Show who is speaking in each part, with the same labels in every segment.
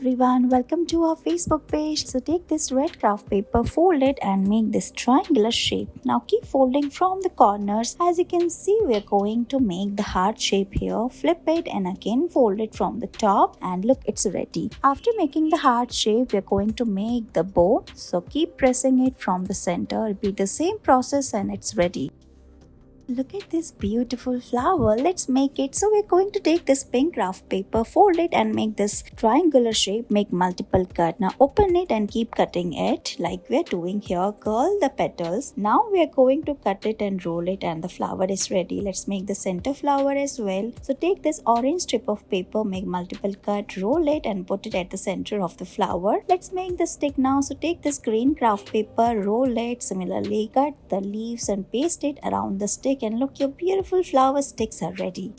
Speaker 1: everyone, welcome to our Facebook page. So take this red craft paper, fold it and make this triangular shape. Now keep folding from the corners. As you can see, we are going to make the heart shape here. Flip it and again fold it from the top and look, it's ready. After making the heart shape, we are going to make the bow. So keep pressing it from the center. Repeat the same process and it's ready. Look at this beautiful flower. Let's make it. So we're going to take this pink craft paper, fold it and make this triangular shape, make multiple cut. Now open it and keep cutting it like we're doing here. Curl the petals. Now we're going to cut it and roll it and the flower is ready. Let's make the center flower as well. So take this orange strip of paper, make multiple cut, roll it and put it at the center of the flower. Let's make the stick now. So take this green craft paper, roll it, similarly cut the leaves and paste it around the stick. And look, your beautiful flower sticks are ready.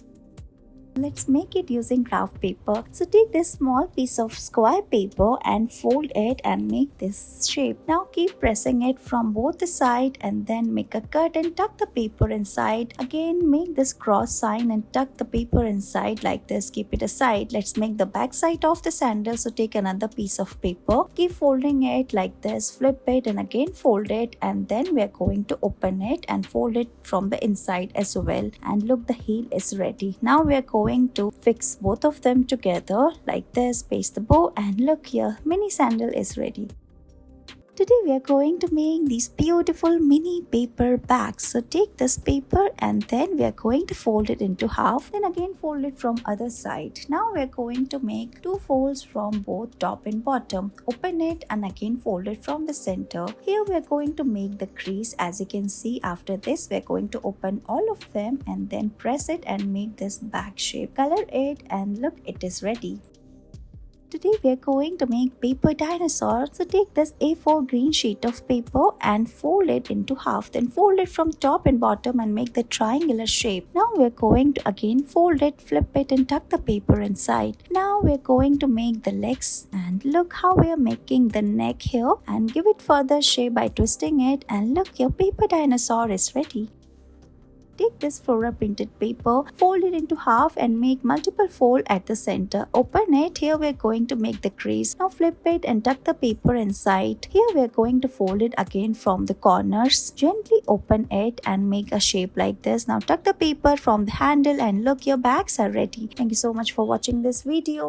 Speaker 1: Let's make it using craft paper. So take this small piece of square paper and fold it and make this shape. Now keep pressing it from both the side and then make a cut and tuck the paper inside. Again make this cross sign and tuck the paper inside like this. Keep it aside. Let's make the back side of the sandal. So take another piece of paper. Keep folding it like this. Flip it and again fold it, and then we are going to open it and fold it from the inside as well. And look, the heel is ready. Now we are going to fix both of them together like this. Paste the bow and look here, mini sandal is ready. Today we are going to make these beautiful mini paper bags. So take this paper and then we are going to fold it into half, then again fold it from other side. Now we are going to make two folds from both top and bottom. Open it and again fold it from the center. Here we are going to make the crease. As you can see, after this we are going to open all of them and then press it and make this bag shape. Color it and look, it is ready. Today we are going to make paper dinosaur. So take this A4 green sheet of paper and fold it into half. Then fold it from top and bottom and make the triangular shape. Now we are going to again fold it, flip it and tuck the paper inside. Now we are going to make the legs and look how we are making the neck here and give it further shape by twisting it, and look, your paper dinosaur is ready. Take this floral printed paper, fold it into half and make multiple fold at the center. Open it. Here we are going to make the crease. Now flip it and tuck the paper inside. Here we are going to fold it again from the corners. Gently open it and make a shape like this. Now tuck the paper from the handle and look, your bags are ready. Thank you so much for watching this video.